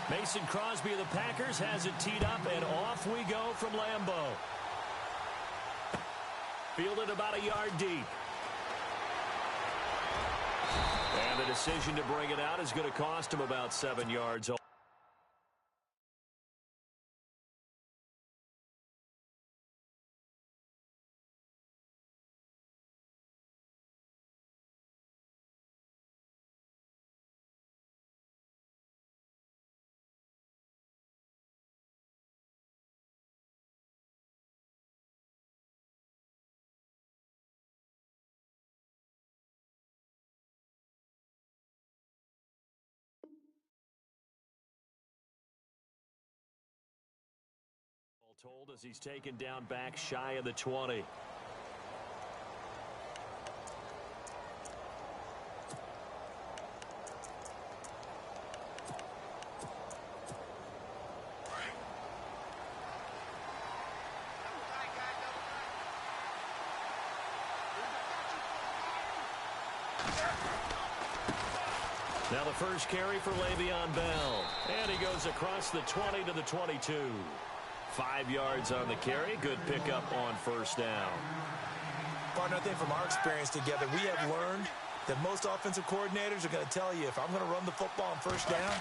Mason Crosby of the Packers has it teed up, and off we go from Lambeau. Fielded about a yard deep. And the decision to bring it out is going to cost him about 7 yards. Told as he's taken down back shy of the 20. Now the first carry for Le'Veon Bell. And he goes across the 20 to the 22. 5 yards on the carry. Good pickup on first down. Partner, I think from our experience together, we have learned that most offensive coordinators are going to tell you, if I'm going to run the football on first down,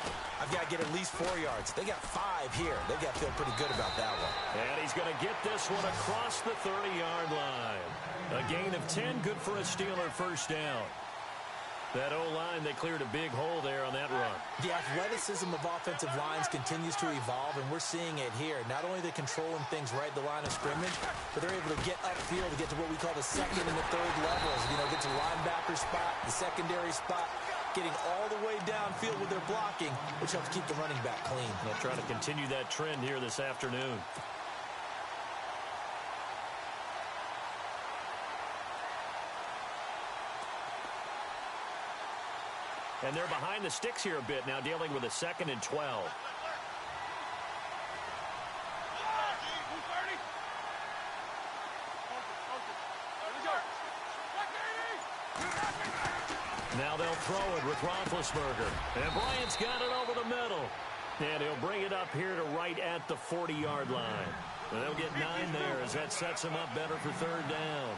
I've got to get at least 4 yards. They got 5 here. They've got to feel pretty good about that one. And he's going to get this one across the 30-yard line. A gain of 10, good for a Steeler first down. That O-line, they cleared a big hole there on that run. The athleticism of offensive lines continues to evolve, and we're seeing it here. Not only are they controlling things right at the line of scrimmage, but they're able to get upfield to get to what we call the second and the third levels. You know, get to the linebacker spot, the secondary spot, getting all the way downfield with their blocking, which helps keep the running back clean. They'll try to continue that trend here this afternoon. And they're behind the sticks here a bit now, dealing with a 2nd and 12. Now they'll throw it with Roethlisberger. And Bryant's got it over the middle. And he'll bring it up here to right at the 40-yard line. And they'll get 9 there as that sets him up better for third down.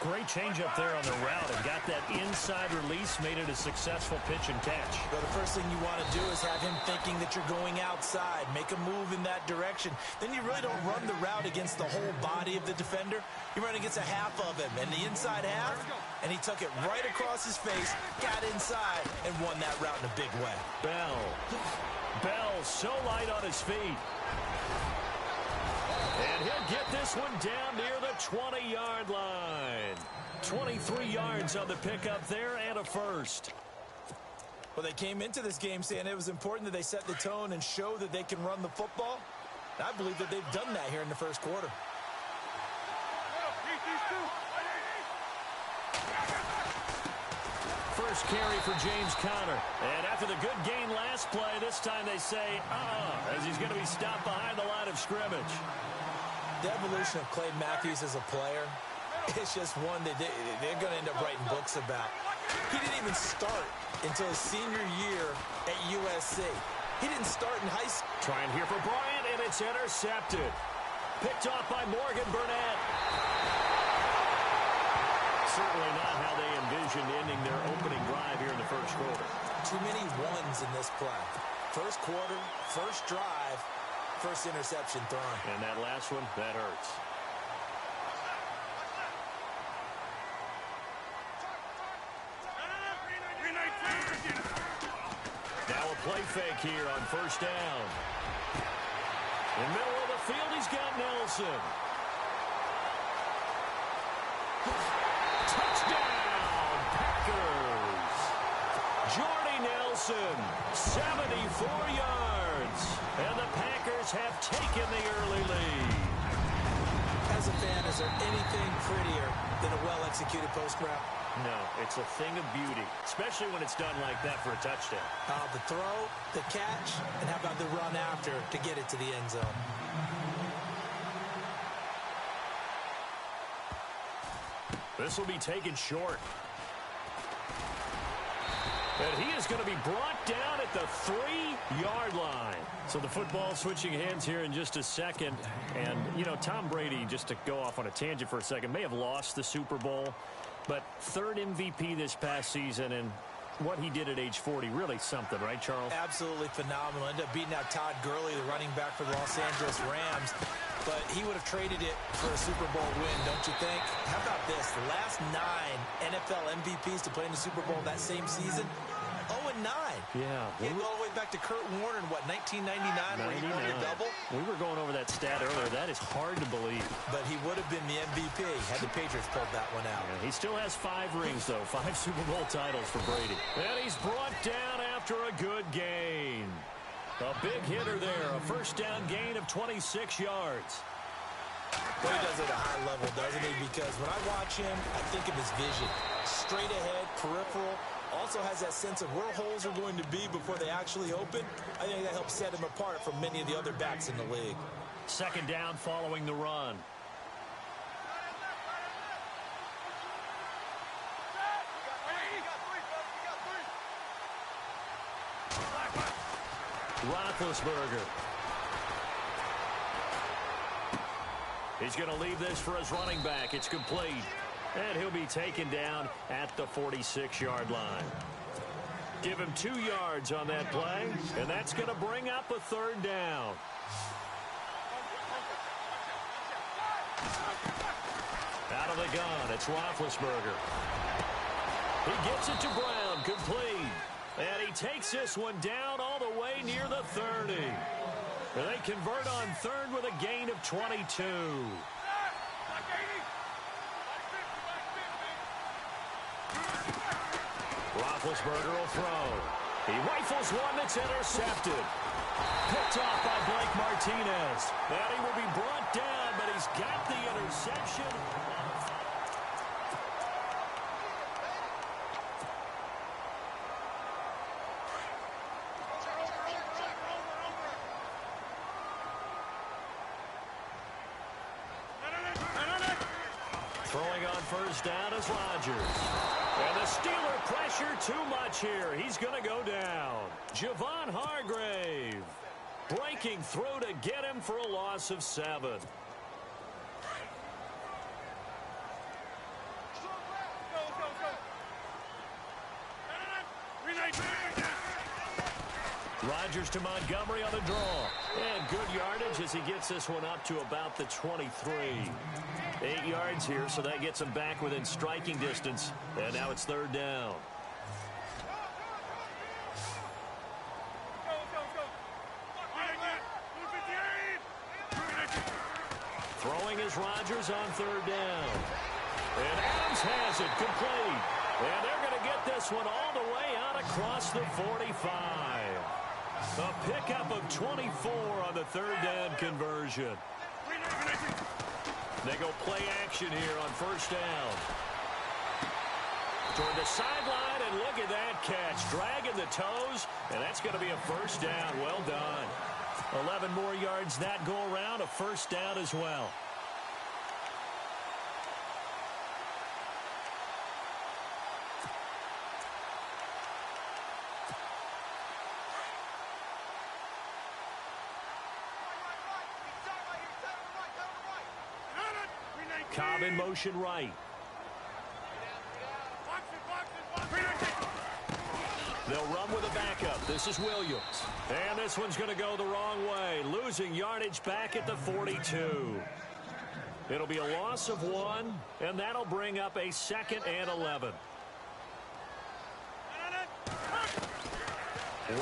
Great change up there on the route and got that inside release, made it a successful pitch and catch. Well, the first thing you want to do is have him thinking that you're going outside, make a move in that direction. Then you really don't run the route against the whole body of the defender. You run against a half of him, and the inside half, and he took it right across his face, got inside, and won that route in a big way. Bell so light on his feet. And he'll get this one down near the 20-yard line. 23 yards on the pickup there and a first. Well, they came into this game saying it was important that they set the tone and show that they can run the football. And I believe that they've done that here in the first quarter. First carry for James Conner. And after the good gain last play, this time they say, as he's going to be stopped behind the line of scrimmage. The evolution of Clay Matthews as a player, it's just one that they're going to end up writing books about. He didn't even start until his senior year at USC. He didn't start in high school. Trying here for Bryant, and it's intercepted. Picked off by Morgan Burnett. Certainly not how they envisioned ending their opening drive here in the first quarter. Too many ones in this play. First quarter, first drive, first interception thrown. And that last one, that hurts. Now a play fake here on first down. In the middle of the field, he's got Nelson. Touchdown, Packers. Jordy Nelson, 74 yards. And the Packers have taken the early lead. As a fan, is there anything prettier than a well-executed post route? No, it's a thing of beauty, especially when it's done like that for a touchdown. The throw, the catch, and how about the run after to get it to the end zone? This will be taken short. And he is going to be brought down at the 3-yard line. So the football switching hands here in just a second. And, you know, Tom Brady, just to go off on a tangent for a second, may have lost the Super Bowl. But third MVP this past season, and what he did at age 40, really something, right, Charles? Absolutely phenomenal. Ended up beating out Todd Gurley, the running back for the Los Angeles Rams. But he would have traded it for a Super Bowl win, don't you think? How about this? The last 9 NFL MVPs to play in the Super Bowl that same season, 0-9. Yeah. He go all the way back to Kurt Warner in, what, 1999, where he won the double? We were going over that stat earlier. That is hard to believe. But he would have been the MVP had the Patriots pulled that one out. Yeah, he still has 5 rings, though. 5 Super Bowl titles for Brady. And he's brought down after a good gain. A big hitter there. A first down gain of 26 yards. Well, he does it at a high level, doesn't he? Because when I watch him, I think of his vision. Straight ahead, peripheral. Also has that sense of where holes are going to be before they actually open. I think that helps set him apart from many of the other backs in the league. Second down following the run. Roethlisberger. He's going to leave this for his running back. It's complete. And he'll be taken down at the 46-yard line. Give him 2 yards on that play, and that's going to bring up a third down. Out of the gun, it's Roethlisberger. He gets it to Brown, complete. And he takes this one down all the way near the 30. And they convert on third with a gain of 22. Roethlisberger will throw. He rifles one that's intercepted. Picked off by Blake Martinez. And he will be brought down, but he's got the interception. Throwing on first down is Rodgers. And the Steeler pressure too much here. He's going to go down. Javon Hargrave breaking through to get him for a loss of 7. Rodgers to Montgomery on the draw. And good yardage as he gets this one up to about the 23. 8 yards here, so that gets him back within striking distance. And now it's third down. Throwing is Rodgers on third down. And Adams has it complete. And they're going to get this one all the way out across the 45. A pickup of 24 on the third down conversion. They go play action here on first down. Toward the sideline, and look at that catch. Dragging the toes, and that's going to be a first down. Well done. 11 more yards that go around, a first down as well. Cobb in motion right. They'll run with a backup. This is Williams. And this one's going to go the wrong way. Losing yardage back at the 42. It'll be a loss of 1, and that'll bring up a 2nd and 11.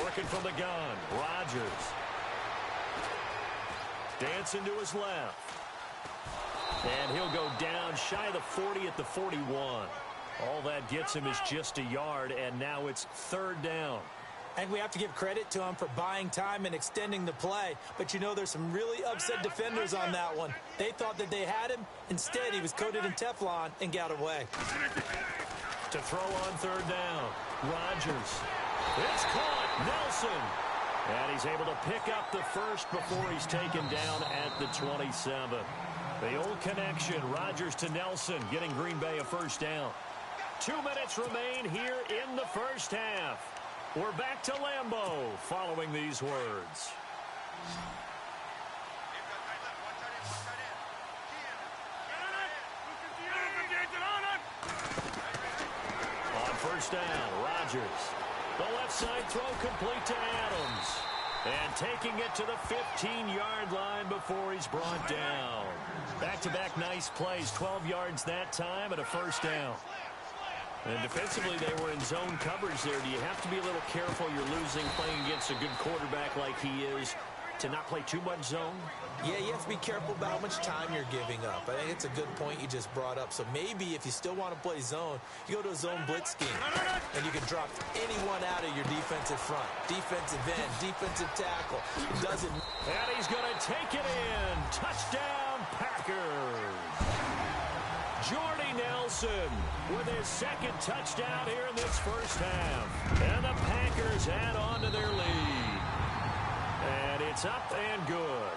Working from the gun. Rodgers. Dancing to his left. And he'll go down shy of the 40 at the 41. All that gets him is just a yard, and now it's third down. I think we have to give credit to him for buying time and extending the play. But, you know, there's some really upset defenders on that one. They thought that they had him. Instead, he was coated in Teflon and got away. To throw on third down, Rodgers. It's caught. Nelson. And he's able to pick up the first before he's taken down at the 27. The old connection, Rodgers to Nelson, getting Green Bay a first down. 2 minutes remain here in the first half. We're back to Lambeau following these words. On first down, Rodgers. The left side throw complete to Adams. And taking it to the 15-yard line before he's brought down. Back-to-back nice plays, 12 yards that time and a first down. And defensively, they were in zone coverage there. Do you have to be a little careful? You're losing playing against a good quarterback like he is to not play too much zone? Yeah, you have to be careful about how much time you're giving up. I think it's a good point you just brought up. So maybe if you still want to play zone, you go to a zone blitz scheme. And you can drop anyone out of your defensive front. Defensive end, defensive tackle. It doesn't. And he's going to take it in. Touchdown, Packers. Jordy Nelson with his second touchdown here in this first half. And the Packers add on to their lead. And it's up and good.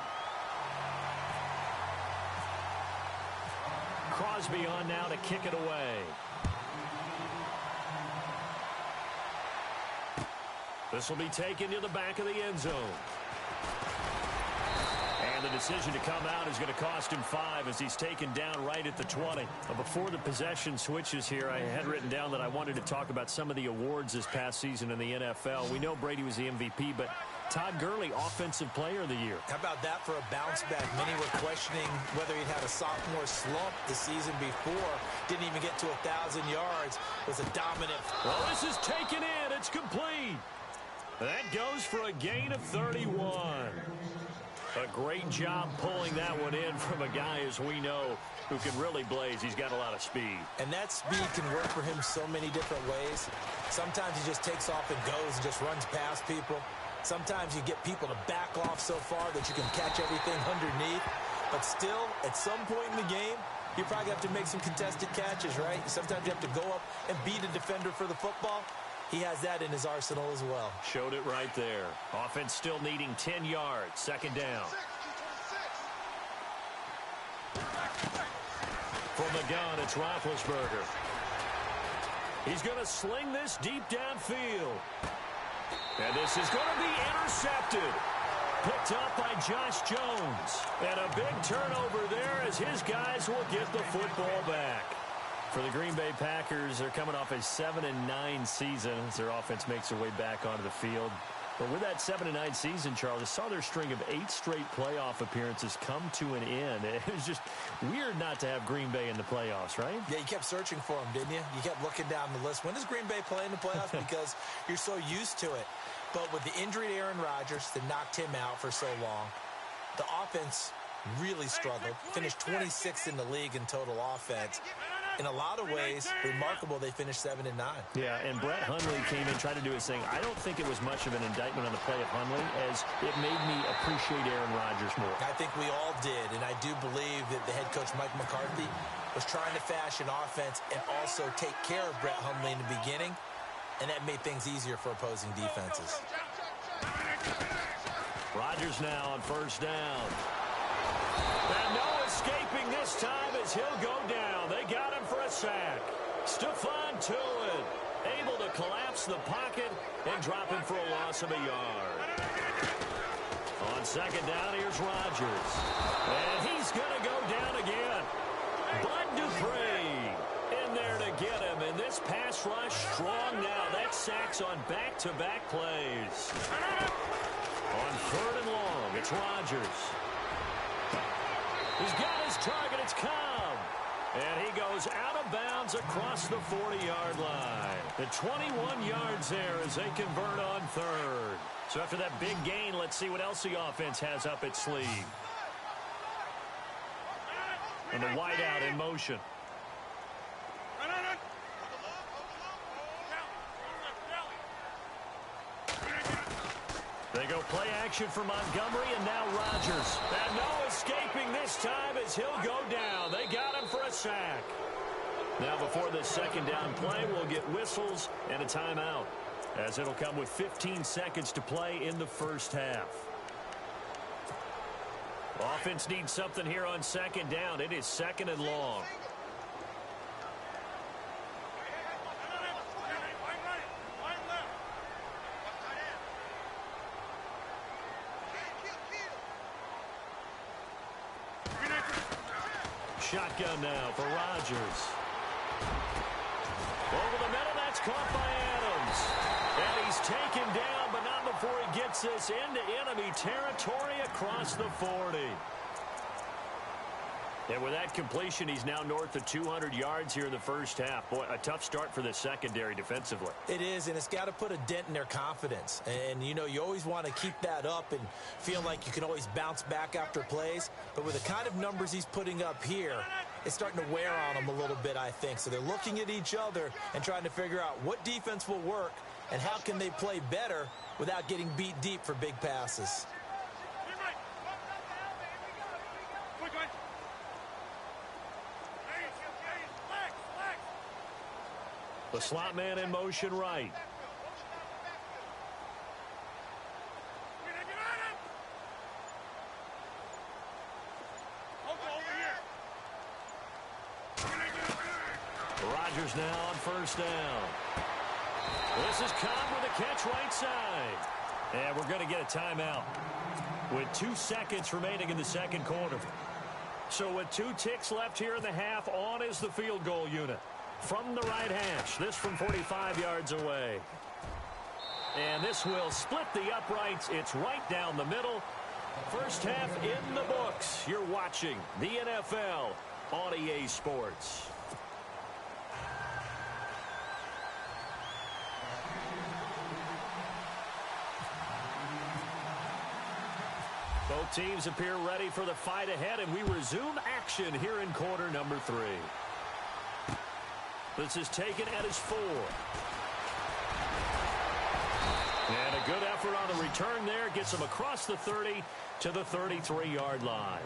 Crosby on now to kick it away. This will be taken to the back of the end zone. And the decision to come out is going to cost him 5 as he's taken down right at the 20. Before the possession switches here, I had written down that I wanted to talk about some of the awards this past season in the NFL. We know Brady was the MVP, but Todd Gurley, Offensive Player of the Year. How about that for a bounce back? Many were questioning whether he'd had a sophomore slump the season before. Didn't even get to 1,000 yards. Was a dominant. Well, this is taken in. It's complete. That goes for a gain of 31. A great job pulling that one in from a guy, as we know, who can really blaze. He's got a lot of speed. And that speed can work for him so many different ways. Sometimes he just takes off and goes and just runs past people. Sometimes you get people to back off so far that you can catch everything underneath. But still, at some point in the game, you probably have to make some contested catches, right? Sometimes you have to go up and beat a defender for the football. He has that in his arsenal as well. Showed it right there. Offense still needing 10 yards. Second down. From the gun, it's Roethlisberger. He's going to sling this deep downfield. And this is going to be intercepted. Picked up by Josh Jones. And a big turnover there as his guys will get the football back. For the Green Bay Packers, they're coming off a 7-9 season as their offense makes their way back onto the field. But with that 7-9 season, Charles, I saw their string of 8 straight playoff appearances come to an end. It was just weird not to have Green Bay in the playoffs, right? Yeah, you kept searching for them, didn't you? You kept looking down the list. When does Green Bay play in the playoffs? Because you're so used to it. But with the injury to Aaron Rodgers that knocked him out for so long, the offense really struggled. Finished 26th in the league in total offense. In a lot of ways, remarkable they finished 7-9. Yeah, and Brett Hundley came in trying to do his thing. I don't think it was much of an indictment on the play of Hundley, as it made me appreciate Aaron Rodgers more. I think we all did, and I do believe that the head coach, Mike McCarthy, was trying to fashion offense and also take care of Brett Hundley in the beginning, and that made things easier for opposing defenses. Rodgers now on first down. And no escaping this time as he'll go down. They got him for a sack. Stephon Tuitt able to collapse the pocket and drop him for a loss of a yard. On second down, here's Rodgers. And he's going to go down again. Bud Dupree in there to get him. And this pass rush strong now. That sack's on back-to-back plays. On third and long, it's Rodgers. He's got his target. It's Cobb. And he goes out of bounds across the 40-yard line. The 21 yards there as they convert on third. So after that big gain, let's see what else the offense has up its sleeve. And the wideout in motion. They go play action for Montgomery, and now Rodgers. And no escaping this time as he'll go down. They got him for a sack. Now before this second down play, we'll get whistles and a timeout, as it'll come with 15 seconds to play in the first half. Offense needs something here on second down. It is second and long. Shotgun now for Rodgers. Over the middle, that's caught by Adams. And he's taken down, but not before he gets this into enemy territory across the 40. And with that completion, he's now north of 200 yards here in the first half. Boy, a tough start for the secondary defensively. It is, and it's got to put a dent in their confidence. And, you know, you always want to keep that up and feel like you can always bounce back after plays. But with the kind of numbers he's putting up here, it's starting to wear on them a little bit, I think. So they're looking at each other and trying to figure out what defense will work and how can they play better without getting beat deep for big passes. The slot man in motion right. Rodgers now on first down. This is Cobb with a catch right side. And we're going to get a timeout with 2 seconds remaining in the second quarter. So with 2 ticks left here in the half, on is the field goal unit. From the right hash, this from 45 yards away. And this will split the uprights. It's right down the middle. First half in the books. You're watching the NFL on EA Sports. Both teams appear ready for the fight ahead, and we resume action here in quarter number 3. This is taken at his 4. And a good effort on the return there. Gets him across the 30 to the 33-yard line.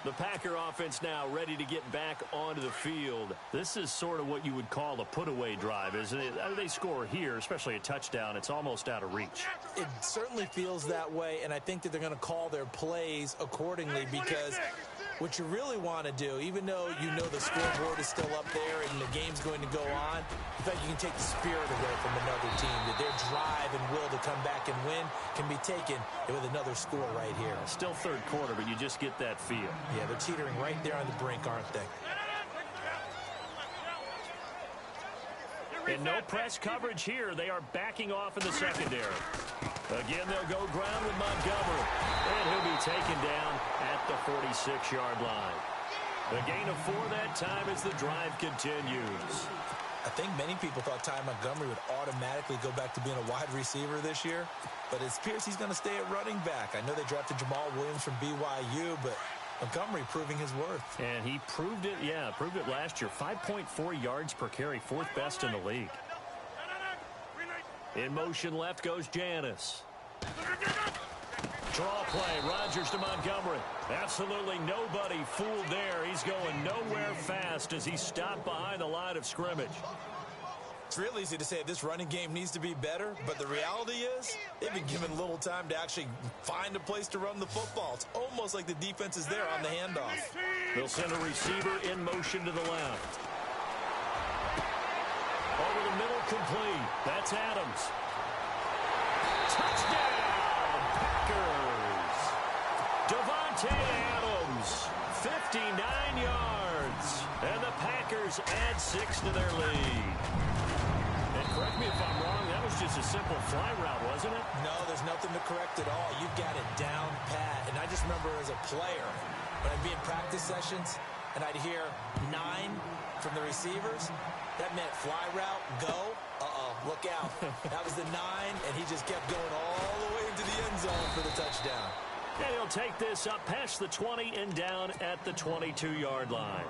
The Packer offense now ready to get back onto the field. This is sort of what you would call a put-away drive, isn't it? They score here, especially a touchdown. It's almost out of reach. It certainly feels that way, and I think that they're going to call their plays accordingly because what you really want to do, even though you know the scoreboard is still up there and the game's going to go on, in fact, you can take the spirit away from another team, that their drive and will to come back and win can be taken with another score right here. Still third quarter, but you just get that feel. Yeah, they're teetering right there on the brink, aren't they? And no press coverage here. They are backing off in the secondary. Again, they'll go ground with Montgomery. And he'll be taken down at the 46-yard line. A gain of 4 that time as the drive continues. I think many people thought Ty Montgomery would automatically go back to being a wide receiver this year. But it appears he's going to stay at running back. I know they drafted Jamal Williams from BYU, but Montgomery proving his worth. And he proved it, proved it last year. 5.4 yards per carry, 4th best in the league. In motion left goes Janis. Draw play, Rodgers to Montgomery. Absolutely nobody fooled there. He's going nowhere fast as he's stopped behind the line of scrimmage. It's real easy to say this running game needs to be better, but the reality is they've been given little time to actually find a place to run the football. It's almost like the defense is there on the handoff. They'll send a receiver in motion to the left. Over the middle, complete. That's Adams. Touchdown, Packers. Davante Adams, 59 yards. And the Packers add 6 to their lead. Correct me if I'm wrong, that was just a simple fly route, wasn't it? No, there's nothing to correct at all. You've got it down pat. And I just remember as a player, when I'd be in practice sessions, and I'd hear 9 from the receivers, that meant fly route, go, look out. That was the 9, and he just kept going all the way into the end zone for the touchdown. And he'll take this up past the 20 and down at the 22-yard line.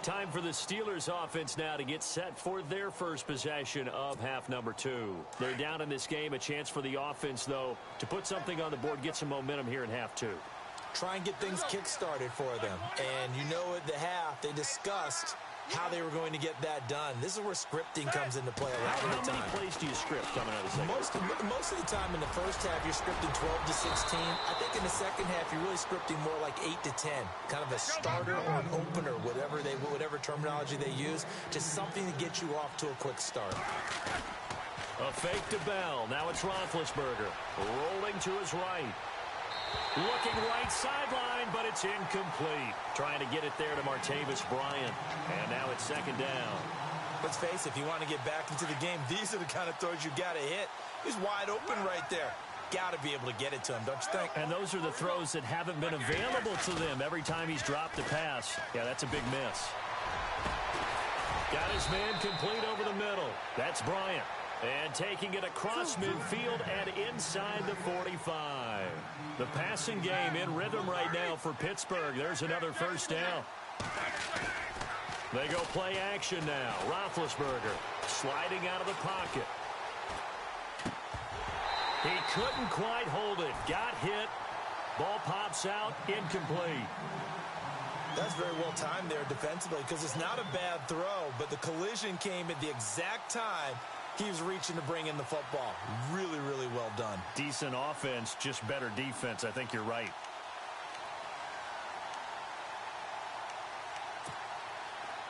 Time for the Steelers offense now to get set for their first possession of half number 2. They're down in this game. A chance for the offense, though, to put something on the board, get some momentum here in half 2. Try and get things kick-started for them. And you know at the half, they discussed how they were going to get that done. This is where scripting comes into play a lot of the time. How many plays do you script coming out of the second? Most of the time in the first half, you're scripting 12 to 16. I think in the second half, you're really scripting more like 8 to 10. Kind of a starter or an opener, whatever terminology they use. Just something to get you off to a quick start. A fake to Bell. Now it's Roethlisberger. Rolling to his right. Looking right sideline, but it's incomplete. Trying to get it there to Martavis Bryant. And now it's second down. Let's face it, if you want to get back into the game, these are the kind of throws you got to hit. He's wide open right there. Got to be able to get it to him, don't you think? And those are the throws that haven't been available to them every time he's dropped a pass. Yeah, that's a big miss. Got his man complete over the middle. That's Bryant. And taking it across midfield and inside the 45. The passing game in rhythm right now for Pittsburgh. There's another first down. They go play action now. Roethlisberger sliding out of the pocket. He couldn't quite hold it. Got hit. Ball pops out. Incomplete. That's very well timed there defensively because it's not a bad throw, but the collision came at the exact time he was reaching to bring in the football. Really, really well done. Decent offense, just better defense. I think you're right.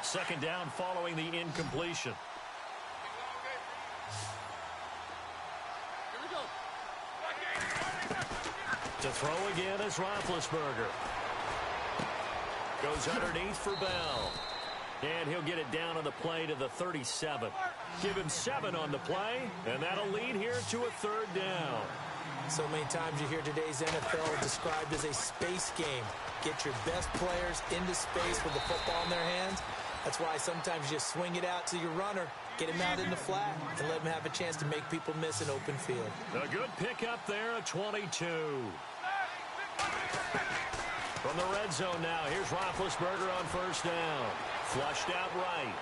Second down following the incompletion. To throw again is Roethlisberger. Goes underneath for Bell. And he'll get it down on the play to the 37. Give him 7 on the play, and that'll lead here to a third down. So many times you hear today's NFL described as a space game. Get your best players into space with the football in their hands. That's why sometimes you swing it out to your runner, get him out in the flat, and let him have a chance to make people miss an open field. A good pickup there, a 22. From the red zone now, here's Roethlisberger on first down. Flushed out right.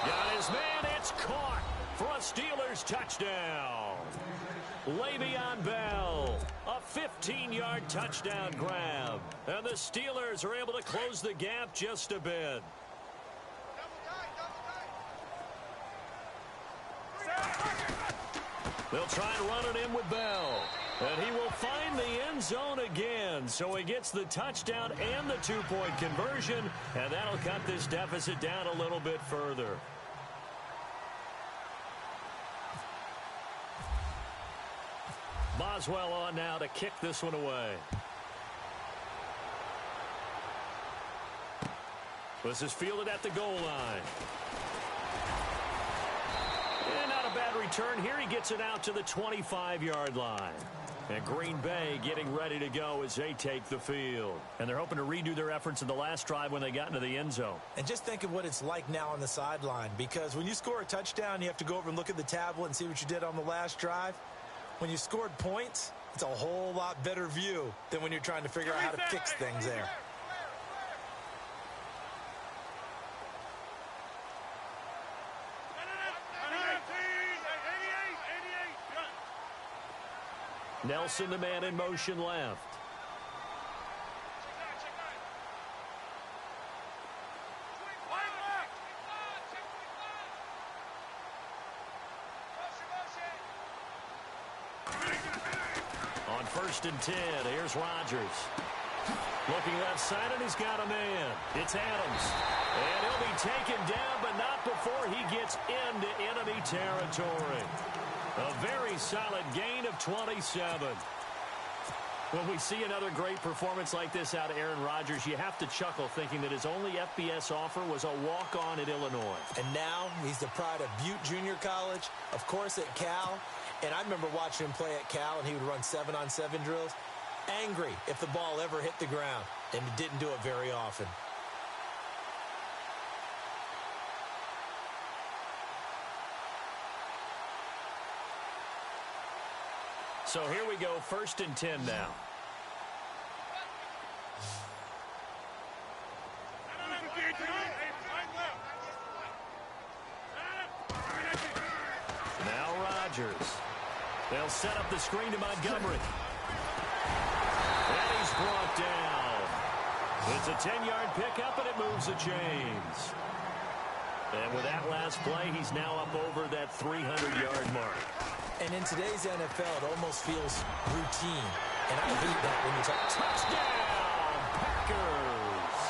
Got his man, it's caught for a Steelers touchdown. Le'Veon Bell, a 15-yard touchdown grab. And the Steelers are able to close the gap just a bit. They'll try and run it in with Bell. And he will find the end zone again. So he gets the touchdown and the two-point conversion. And that'll cut this deficit down a little bit further. Boswell on now to kick this one away. This is fielded at the goal line. And not a bad return here. He gets it out to the 25-yard line. And Green Bay getting ready to go as they take the field. And they're hoping to redo their efforts in the last drive when they got into the end zone. And just think of what it's like now on the sideline. Because when you score a touchdown, you have to go over and look at the tablet and see what you did on the last drive. When you scored points, it's a whole lot better view than when you're trying to figure out how to fix things there. Nelson, the man in motion left. On 1st and 10, here's Rodgers. Looking left side, and he's got a man. It's Adams. And he'll be taken down, but not before he gets into enemy territory. A very solid gain of 27. When we see another great performance like this out of Aaron Rodgers, you have to chuckle thinking that his only FBS offer was a walk-on at Illinois. And now he's the pride of Butte Junior College, of course at Cal. And I remember watching him play at Cal, and he would run 7-on-7 drills. Angry if the ball ever hit the ground, and he didn't do it very often. So here we go, 1st and 10 now. Now Rodgers. They'll set up the screen to Montgomery. And he's brought down. It's a 10-yard pickup, and it moves the chains. And with that last play, he's now up over that 300-yard mark. And in today's NFL, it almost feels routine. And I hate that when you talk. Touchdown, Packers.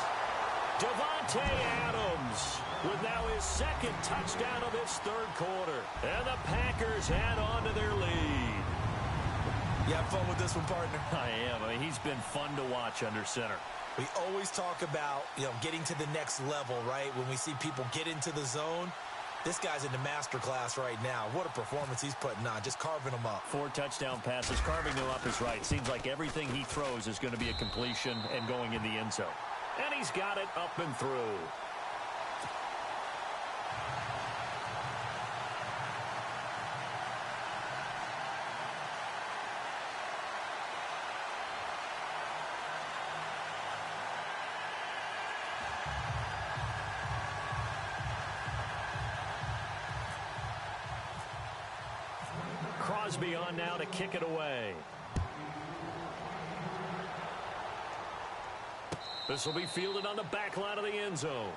Devontae Adams with now his 2nd touchdown of this 3rd quarter. And the Packers add on to their lead. You have fun with this one, partner? I am. I mean, he's been fun to watch under center. We always talk about, getting to the next level, right? When we see people get into the zone, this guy's in the master class right now. What a performance he's putting on, just carving them up. 4 touchdown passes. Carving them up is right. Seems like everything he throws is going to be a completion and going in the end zone. And he's got it up and through. Crosby on now to kick it away. This will be fielded on the back line of the end zone.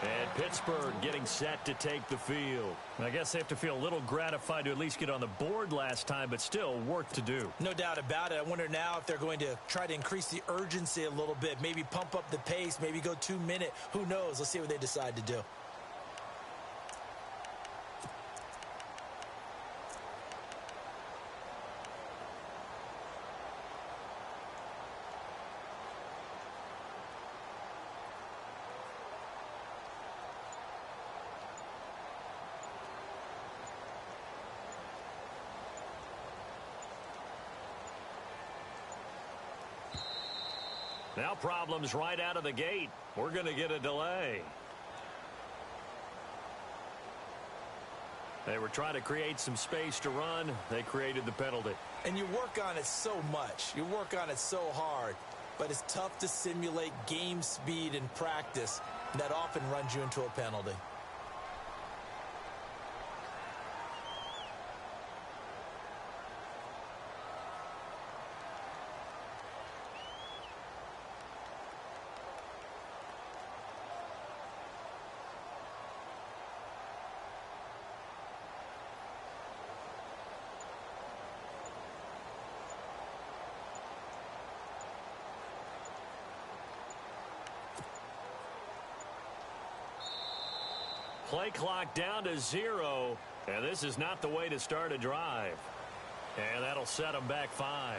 And Pittsburgh getting set to take the field. I guess they have to feel a little gratified to at least get on the board last time, but still work to do. No doubt about it. I wonder now if they're going to try to increase the urgency a little bit, maybe pump up the pace, maybe go 2-minute. Who knows? Let's see what they decide to do. Now problems right out of the gate. We're going to get a delay. They were trying to create some space to run. They created the penalty. And you work on it so much. You work on it so hard. But it's tough to simulate game speed in practice. And that often runs you into a penalty. Play clock down to 0, and this is not the way to start a drive. And that'll set them back 5.